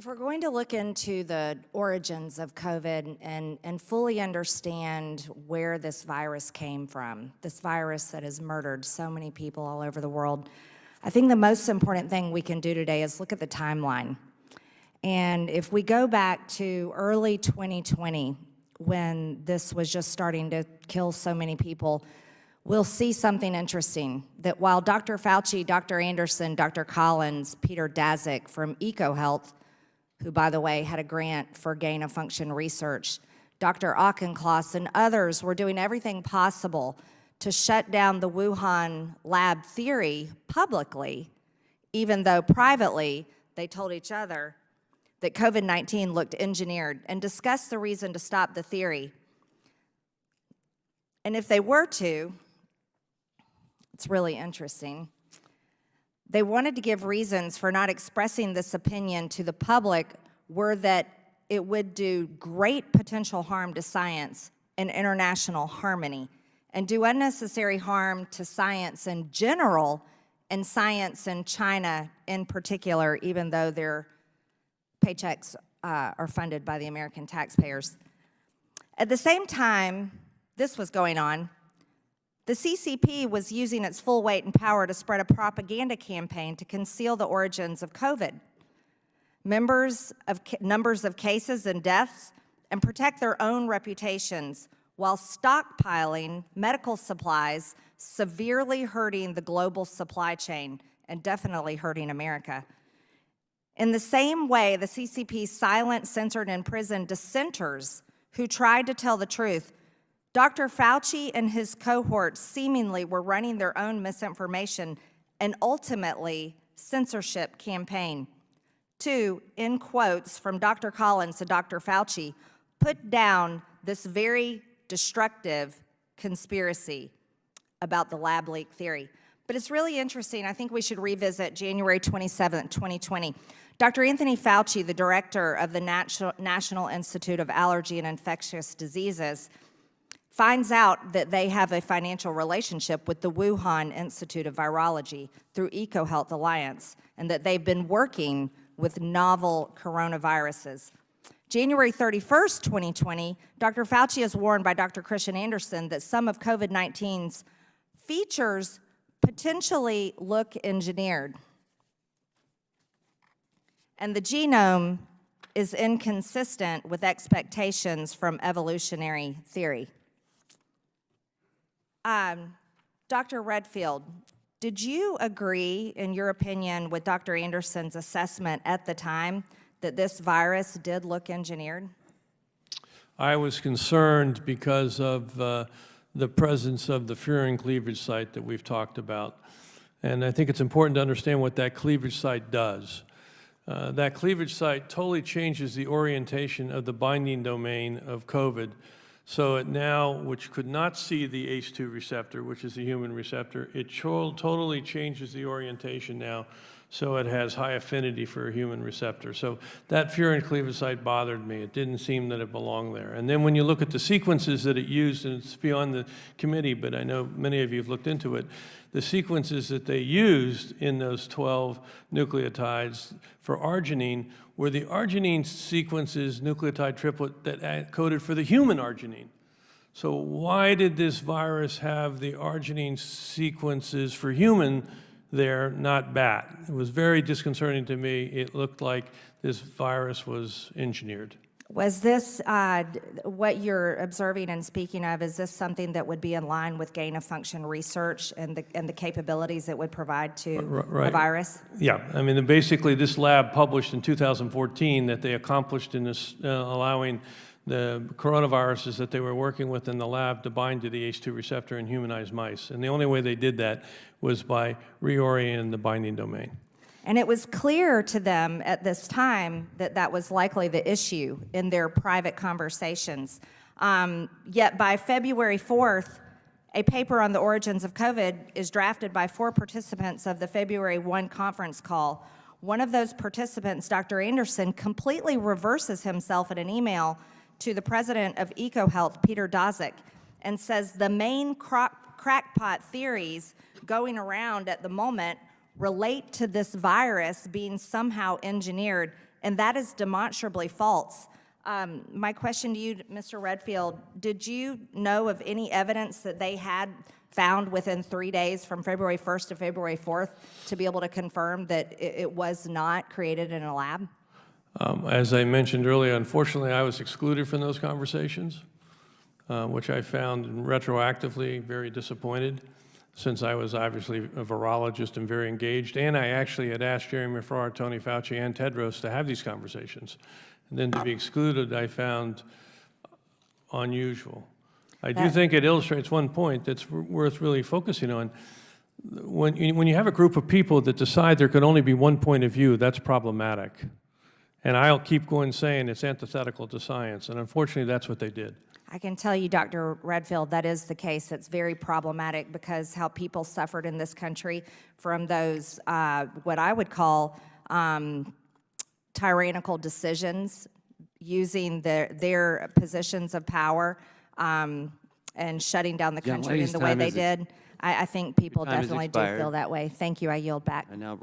If we're going to look into the origins of COVID and fully understand where this virus came from, this virus that has murdered so many people all over the world, I think the most important thing we can do today is look at the timeline. And if we go back to early 2020, when this was just starting to kill so many people, we'll see something interesting, that while Dr. Fauci, Dr. Anderson, Dr. Collins, Peter Daszak from EcoHealth, who, by the way, had a grant for gain-of-function research, Dr. Auchincloss and others were doing everything possible to shut down the Wuhan lab theory publicly, even though privately they told each other that COVID-19 looked engineered, and discussed the reason to stop the theory. And if they were to, it's really interesting. They wanted to give reasons for not expressing this opinion to the public were that it would do great potential harm to science and international harmony, and do unnecessary harm to science in general and science in China in particular, even though their paychecks are funded by the American taxpayers. At the same time this was going on, the CCP was using its full weight and power to spread a propaganda campaign to conceal the origins of COVID, numbers of cases and deaths, and protect their own reputations while stockpiling medical supplies, severely hurting the global supply chain and definitely hurting America. In the same way, the CCP silent, censored, and imprisoned dissenters who tried to tell the truth. Dr. Fauci and his cohorts seemingly were running their own misinformation and ultimately censorship campaign to, in quotes from Dr. Collins to Dr. Fauci, put down this very destructive conspiracy about the lab leak theory. But it's really interesting. I think we should revisit January 27th, 2020. Dr. Anthony Fauci, the director of the National Institute of Allergy and Infectious Diseases, finds out that they have a financial relationship with the Wuhan Institute of Virology through EcoHealth Alliance, and that they've been working with novel coronaviruses. January 31st, 2020, Dr. Fauci is warned by Dr. Christian Anderson that some of COVID-19's features potentially look engineered, and the genome is inconsistent with expectations from evolutionary theory. Dr. Redfield, did you agree, in your opinion, with Dr. Anderson's assessment at the time that this virus did look engineered? I was concerned because of the presence of the furin cleavage site that we've talked about. And I think it's important to understand what that cleavage site does. That cleavage site totally changes the orientation of the binding domain of COVID. So it now, which could not see the ACE2 receptor, which is the human receptor, it totally changes the orientation now, so it has high affinity for a human receptor. So that furin cleavage site bothered me. It didn't seem that it belonged there. And then when you look at the sequences that it used, and it's beyond the committee, but I know many of you have looked into it, the sequences that they used in those 12 nucleotides for arginine were the arginine sequences, nucleotide triplet, that coded for the human arginine. So why did this virus have the arginine sequences for human there, not bat? It was very disconcerting to me. It looked like this virus was engineered. Was this, what you're observing and speaking of, is this something that would be in line with gain-of-function research and the capabilities it would provide to a virus? Yeah, I mean, basically this lab published in 2014 that they accomplished in this, allowing the coronaviruses that they were working with in the lab to bind to the ACE2 receptor in humanized mice. And the only way they did that was by reorienting the binding domain. And it was clear to them at this time that that was likely the issue in their private conversations. Yet by February 4th, a paper on the origins of COVID is drafted by 4 participants of the February 1 conference call. One of those participants, Dr. Anderson, completely reverses himself in an email to the president of EcoHealth, Peter Daszak, and says the main crackpot theories going around at the moment relate to this virus being somehow engineered and that is demonstrably false. My question to you, Mr. Redfield, did you know of any evidence that they had found within 3 days from February 1st to February 4th to be able to confirm that it was not created in a lab? As I mentioned earlier, unfortunately, I was excluded from those conversations, which I found retroactively very disappointed, since I was obviously a virologist and very engaged, and I actually had asked Jeremy Farrar, Tony Fauci, and Tedros to have these conversations. And then to be excluded, I found unusual. I do think it illustrates one point that's worth really focusing on. When you have a group of people that decide there could only be one point of view, that's problematic. And I'll keep going saying it's antithetical to science, and unfortunately, that's what they did. I can tell you, Dr. Redfield, that is the case. It's very problematic because how people suffered in this country from those, what I would call tyrannical decisions, using their positions of power and shutting down the country in the way they did. I think people definitely do feel that way. Thank you. I yield back. I now